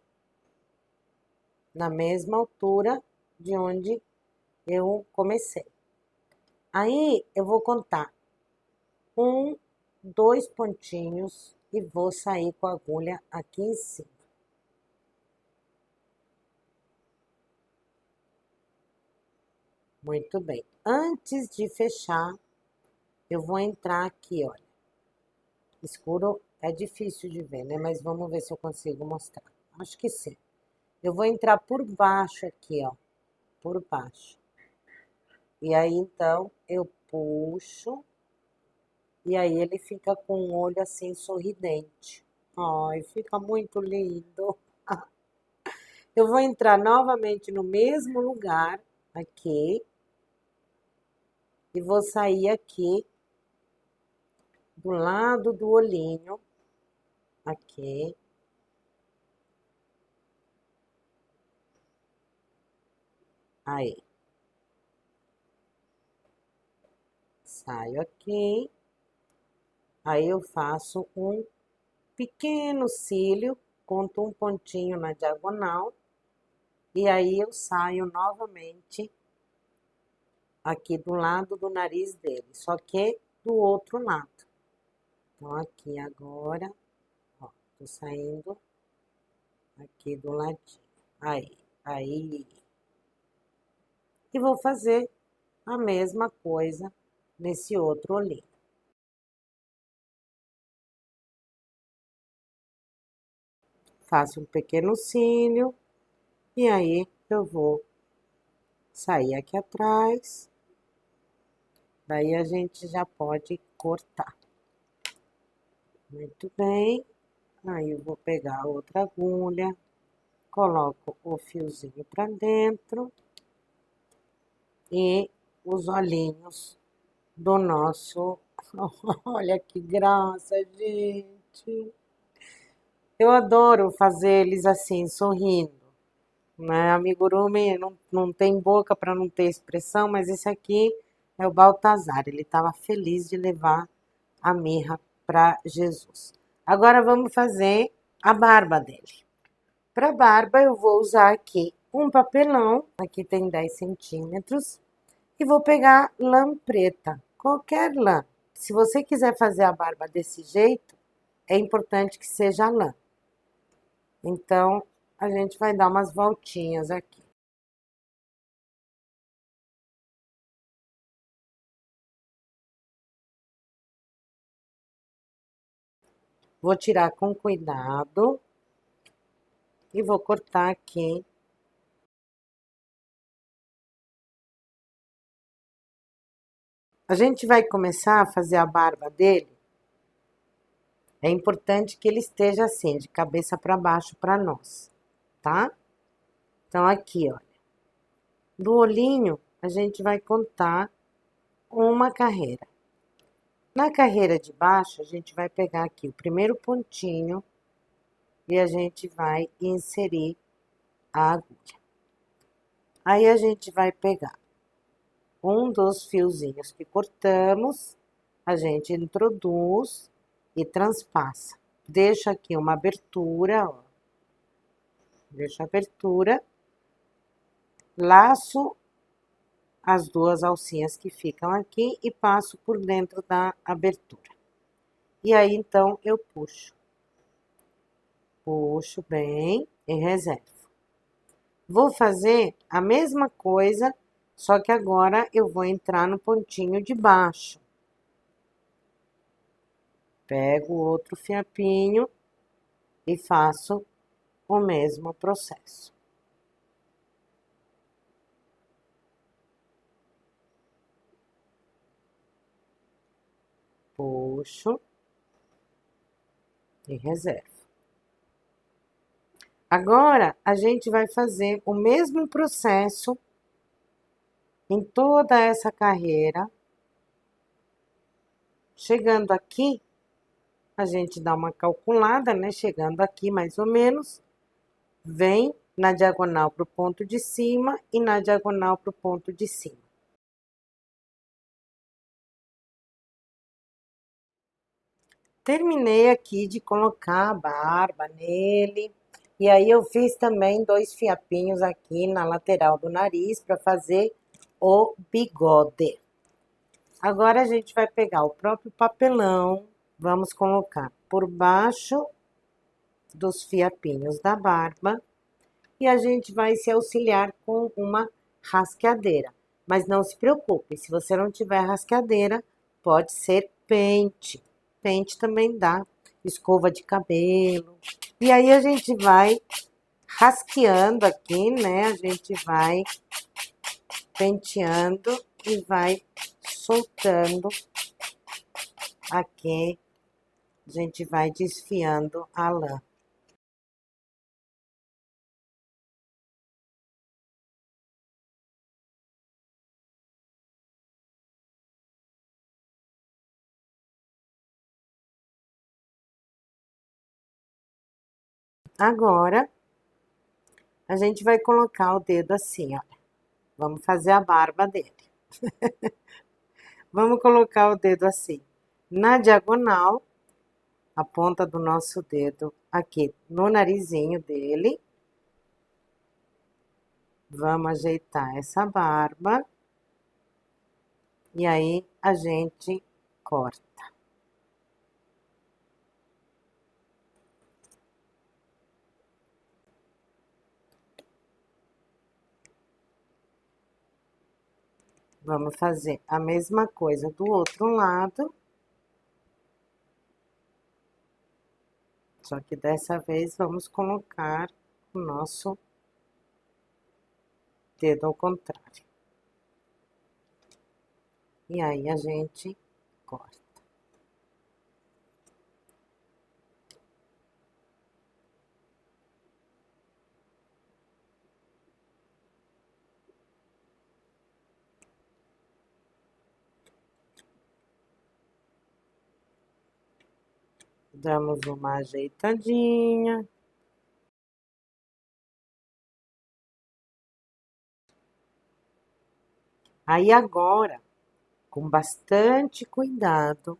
Na mesma altura de onde eu comecei. Aí, eu vou contar 1, 2 pontinhos e vou sair com a agulha aqui em cima. Muito bem. Antes de fechar, eu vou entrar aqui, olha. Escuro é difícil de ver, né? Mas vamos ver se eu consigo mostrar. Acho que sim. Eu vou entrar por baixo aqui, ó. Por baixo. E aí, então, eu puxo. E aí, ele fica com um olho assim, sorridente. Ai, fica muito lindo. Eu vou entrar novamente no mesmo lugar, aqui. E vou sair aqui, do lado do olhinho. Aqui. Aí. Saio aqui. Aí eu faço um pequeno cílio, conto um pontinho na diagonal. E aí eu saio novamente aqui do lado do nariz dele, só que do outro lado. Então, aqui agora, ó, tô saindo aqui do ladinho. Aí. E vou fazer a mesma coisa nesse outro olhinho. Faço um pequeno cílio e aí eu vou sair aqui atrás. Daí a gente já pode cortar. Muito bem. Aí eu vou pegar outra agulha, coloco o fiozinho pra dentro e os olhinhos do nosso... Olha que graça, gente! Eu adoro fazer eles assim, sorrindo, né? Amigurumi não tem boca para não ter expressão, mas esse aqui é o Baltazar. Ele estava feliz de levar a mirra para Jesus. Agora vamos fazer a barba dele. Para barba eu vou usar aqui um papelão, aqui tem 10 centímetros, e vou pegar lã preta, qualquer lã. Se você quiser fazer a barba desse jeito, é importante que seja lã. Então, a gente vai dar umas voltinhas aqui. Vou tirar com cuidado e vou cortar aqui. A gente vai começar a fazer a barba dele. É importante que ele esteja assim, de cabeça para baixo para nós, tá? Então, aqui, olha. Do olhinho, a gente vai contar uma carreira. Na carreira de baixo, a gente vai pegar aqui o primeiro pontinho e a gente vai inserir a agulha. Aí, a gente vai pegar um dos fiozinhos que cortamos, a gente introduz e transpassa. Deixa aqui uma abertura, ó. Deixa a abertura, laço as duas alcinhas que ficam aqui e passo por dentro da abertura. E aí, então, eu puxo. Puxo bem e reservo. Vou fazer a mesma coisa, só que agora eu vou entrar no pontinho de baixo. Pego outro fiapinho e faço o mesmo processo. Puxo e reservo. Agora, a gente vai fazer o mesmo processo em toda essa carreira. Chegando aqui, a gente dá uma calculada, né? Chegando aqui, mais ou menos, vem na diagonal pro ponto de cima e na diagonal pro ponto de cima. Terminei aqui de colocar a barba nele. E aí, eu fiz também 2 fiapinhos aqui na lateral do nariz para fazer o bigode. Agora, a gente vai pegar o próprio papelão, vamos colocar por baixo dos fiapinhos da barba e a gente vai se auxiliar com uma rasqueadeira. Mas não se preocupe, se você não tiver rasqueadeira, pode ser pente. Pente também dá, escova de cabelo. E aí a gente vai rasqueando aqui, né? A gente vai penteando e vai soltando aqui. A gente vai desfiando a lã. Agora, a gente vai colocar o dedo assim, olha. Vamos fazer a barba dele. Vamos colocar o dedo assim, na diagonal, a ponta do nosso dedo aqui no narizinho dele. Vamos ajeitar essa barba. E aí, a gente corta. Vamos fazer a mesma coisa do outro lado. Só que dessa vez vamos colocar o nosso dedo ao contrário. E aí a gente corta. Damos uma ajeitadinha. Aí agora, com bastante cuidado,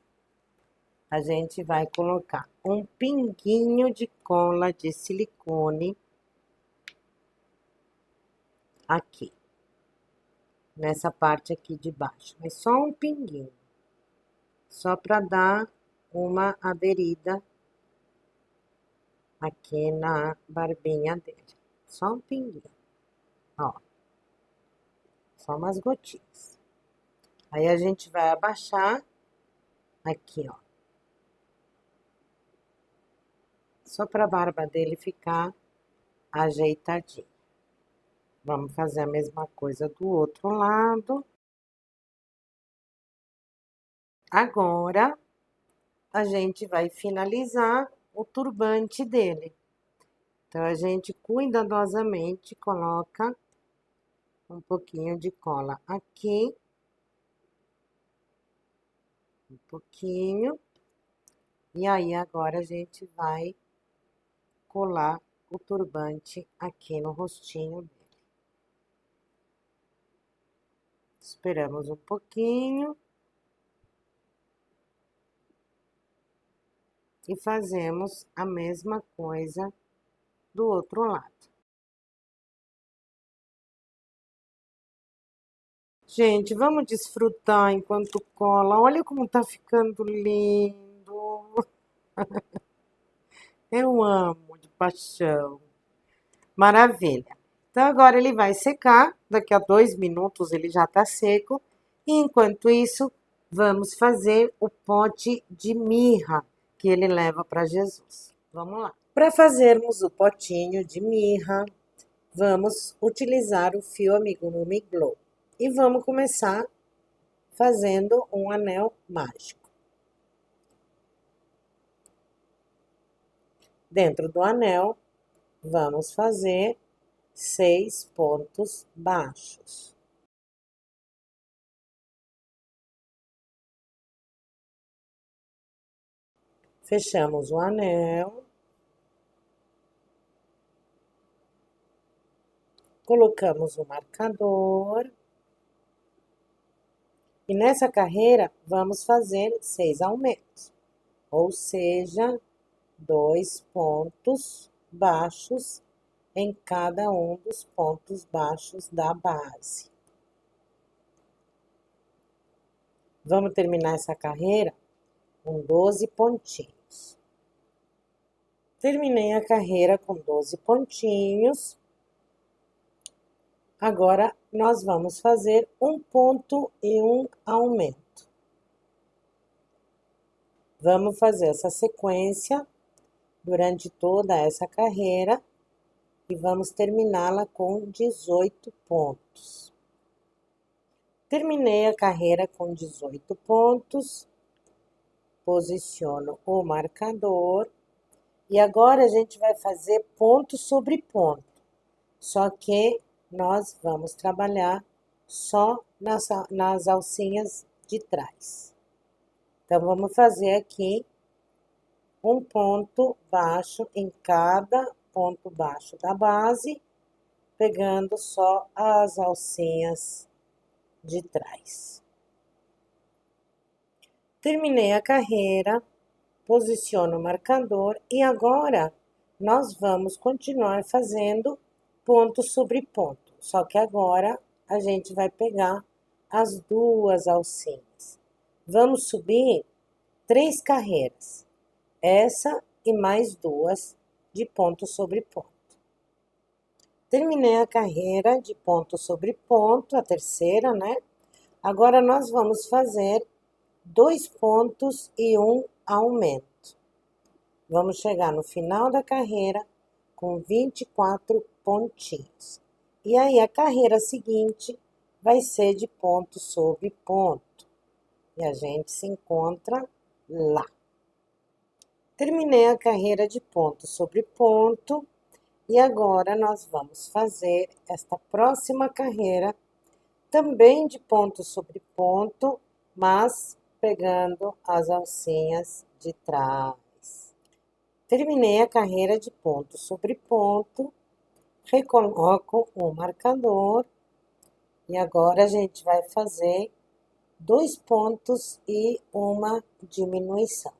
a gente vai colocar um pinguinho de cola de silicone aqui, nessa parte aqui de baixo, mas só um pinguinho, só para dar uma aderida aqui na barbinha dele, só um pinguinho, ó, só umas gotinhas. Aí a gente vai abaixar aqui, ó, só para a barba dele ficar ajeitadinha. Vamos fazer a mesma coisa do outro lado. Agora, a gente vai finalizar o turbante dele. Então, a gente cuidadosamente coloca um pouquinho de cola aqui. Um pouquinho. E aí, agora, a gente vai colar o turbante aqui no rostinho dele. Esperamos um pouquinho. E fazemos a mesma coisa do outro lado. Gente, vamos desfrutar enquanto cola. Olha como tá ficando lindo. Eu amo de paixão. Maravilha. Então, agora ele vai secar. Daqui a 2 minutos ele já tá seco. E enquanto isso, vamos fazer o pote de mirra que ele leva para Jesus. Vamos lá. Para fazermos o potinho de mirra, vamos utilizar o fio Amigurumi Glow. E vamos começar fazendo um anel mágico. Dentro do anel, vamos fazer 6 pontos baixos. Fechamos o anel. Colocamos o marcador. E nessa carreira, vamos fazer 6 aumentos. Ou seja, 2 pontos baixos em cada um dos pontos baixos da base. Vamos terminar essa carreira com 12 pontinhos. Terminei a carreira com 12 pontinhos. Agora, nós vamos fazer um ponto e um aumento. Vamos fazer essa sequência durante toda essa carreira e vamos terminá-la com 18 pontos. Terminei a carreira com 18 pontos, posiciono o marcador e agora a gente vai fazer ponto sobre ponto, só que nós vamos trabalhar só nas alcinhas de trás. Então, vamos fazer aqui um ponto baixo em cada ponto baixo da base, pegando só as alcinhas de trás. Terminei a carreira, posiciono o marcador e agora nós vamos continuar fazendo ponto sobre ponto, só que agora a gente vai pegar as duas alcinhas. Vamos subir 3 carreiras, essa e mais 2 de ponto sobre ponto. Terminei a carreira de ponto sobre ponto, a terceira, né? Agora nós vamos fazer 2 pontos e um aumento. Vamos chegar no final da carreira com 24 pontinhos. E aí, a carreira seguinte vai ser de ponto sobre ponto. E a gente se encontra lá. Terminei a carreira de ponto sobre ponto. E agora, nós vamos fazer esta próxima carreira também de ponto sobre ponto, mas pegando as alcinhas de trás. Terminei a carreira de ponto sobre ponto, recoloco o marcador e agora a gente vai fazer 2 pontos e uma diminuição.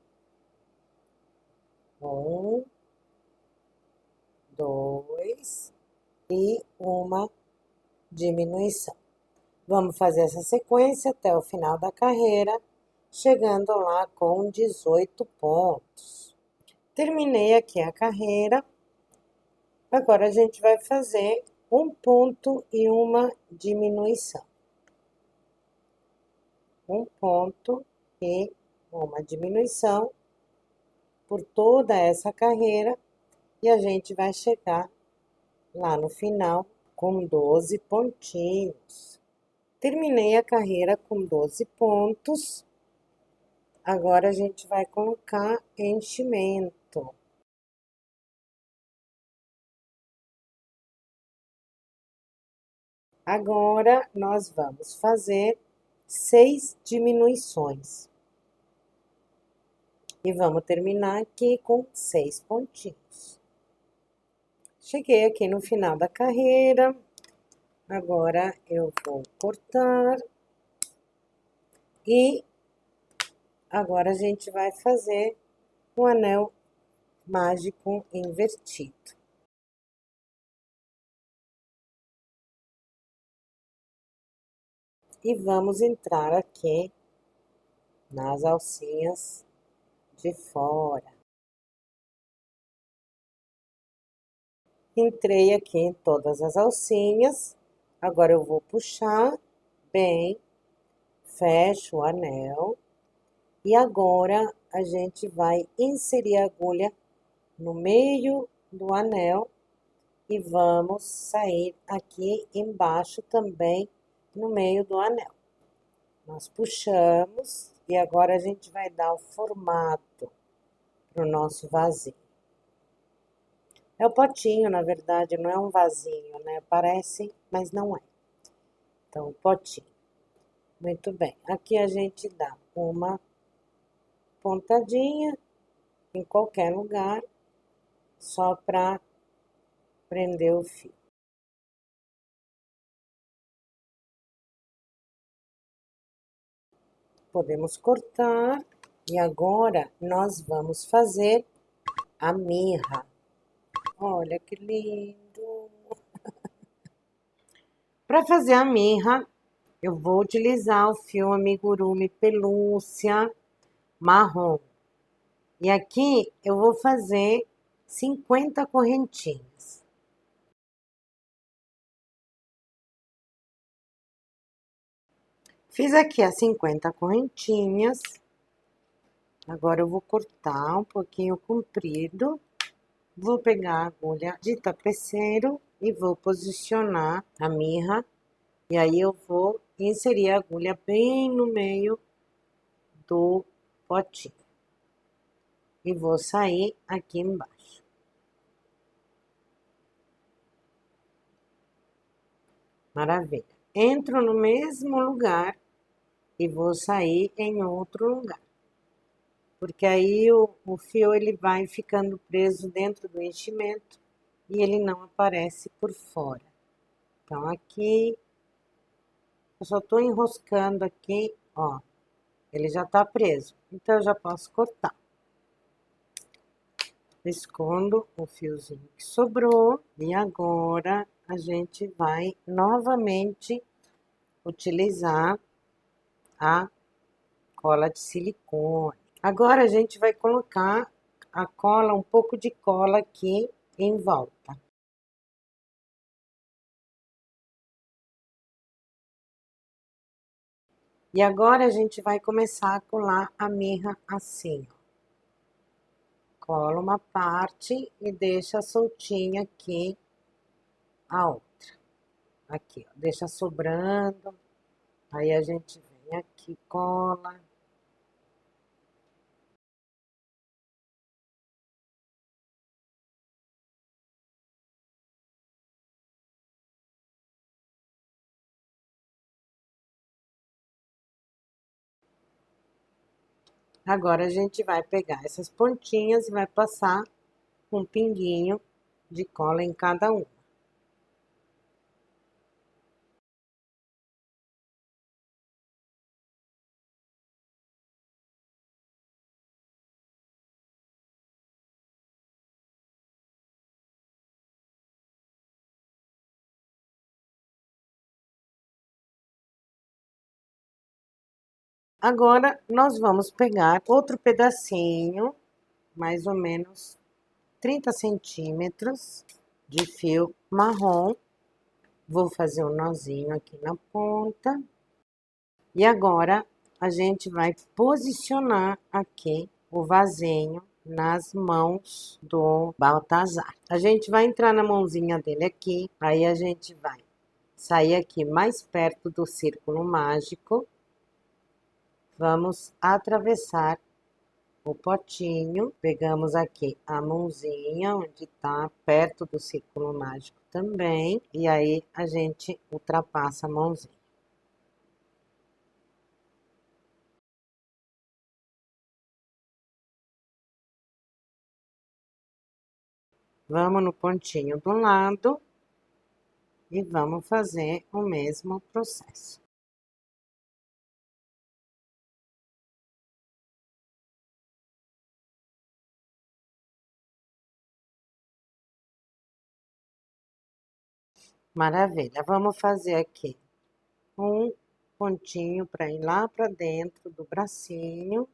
1, 2 e uma diminuição. Vamos fazer essa sequência até o final da carreira, chegando lá com 18 pontos. Terminei aqui a carreira, agora a gente vai fazer um ponto e uma diminuição. Um ponto e uma diminuição por toda essa carreira e a gente vai chegar lá no final com 12 pontinhos. Terminei a carreira com 12 pontos, agora a gente vai colocar enchimento. Agora, nós vamos fazer 6 diminuições. E vamos terminar aqui com 6 pontinhos. Cheguei aqui no final da carreira. Agora, eu vou cortar. E agora, a gente vai fazer um anel mágico invertido. E vamos entrar aqui nas alcinhas de fora. Entrei aqui em todas as alcinhas, agora eu vou puxar bem, fecho o anel, e agora a gente vai inserir a agulha no meio do anel e vamos sair aqui embaixo também no meio do anel. Nós puxamos e agora a gente vai dar o formato para o nosso vasinho. É o potinho, na verdade, não é um vasinho, né? Parece, mas não é. Então, o potinho. Muito bem. Aqui a gente dá uma pontadinha em qualquer lugar, só para prender o fio. Podemos cortar. E agora, nós vamos fazer a mirra. Olha que lindo! Para fazer a mirra, eu vou utilizar o fio amigurumi pelúcia marrom. E aqui eu vou fazer 50 correntinhas. Fiz aqui as 50 correntinhas. Agora eu vou cortar um pouquinho comprido. Vou pegar a agulha de tapeceiro e vou posicionar a mirra. E aí eu vou inserir a agulha bem no meio do potinho. E vou sair aqui embaixo. Maravilha. Entro no mesmo lugar e vou sair em outro lugar. Porque aí o fio ele vai ficando preso dentro do enchimento e ele não aparece por fora. Então, aqui, eu só tô enroscando aqui, ó, ele já tá preso. Então, eu já posso cortar. Escondo o fiozinho que sobrou e agora a gente vai novamente utilizar a cola de silicone. Agora a gente vai colocar a cola, um pouco de cola aqui em volta. E agora a gente vai começar a colar a mirra assim, ó. Cola uma parte e deixa soltinha aqui a outra. Aqui, ó, deixa sobrando. Aí a gente vem aqui, cola. Agora a gente vai pegar essas pontinhas e vai passar um pinguinho de cola em cada uma. Agora, nós vamos pegar outro pedacinho, mais ou menos 30 centímetros de fio marrom. Vou fazer um nozinho aqui na ponta. E agora, a gente vai posicionar aqui o vasinho nas mãos do Baltazar. A gente vai entrar na mãozinha dele aqui, aí a gente vai sair aqui mais perto do círculo mágico. Vamos atravessar o potinho, pegamos aqui a mãozinha, onde tá perto do círculo mágico também, e aí a gente ultrapassa a mãozinha. Vamos no pontinho do lado e vamos fazer o mesmo processo. Maravilha, vamos fazer aqui um pontinho para ir lá para dentro do bracinho.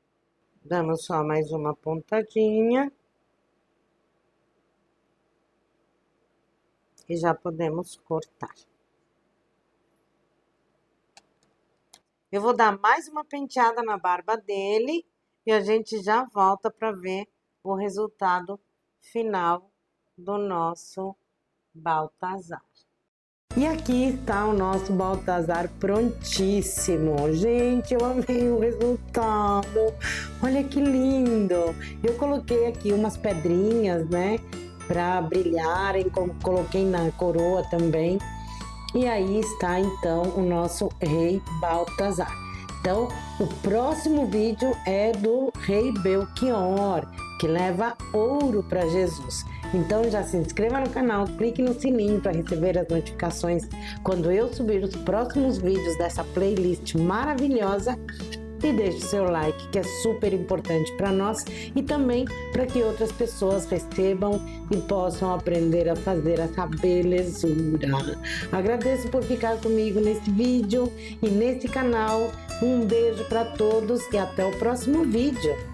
Damos só mais uma pontadinha. E já podemos cortar. Eu vou dar mais uma penteada na barba dele e a gente já volta para ver o resultado final do nosso Baltazar. E aqui está o nosso Baltazar prontíssimo. Gente, eu amei o resultado. Olha que lindo. Eu coloquei aqui umas pedrinhas, né, para brilharem, como coloquei na coroa também. E aí está então o nosso rei Baltazar. Então, o próximo vídeo é do rei Belchior, que leva ouro para Jesus. Então já se inscreva no canal, clique no sininho para receber as notificações quando eu subir os próximos vídeos dessa playlist maravilhosa. E deixe seu like, que é super importante para nós e também para que outras pessoas recebam e possam aprender a fazer essa belezura. Agradeço por ficar comigo nesse vídeo e nesse canal. Um beijo para todos e até o próximo vídeo.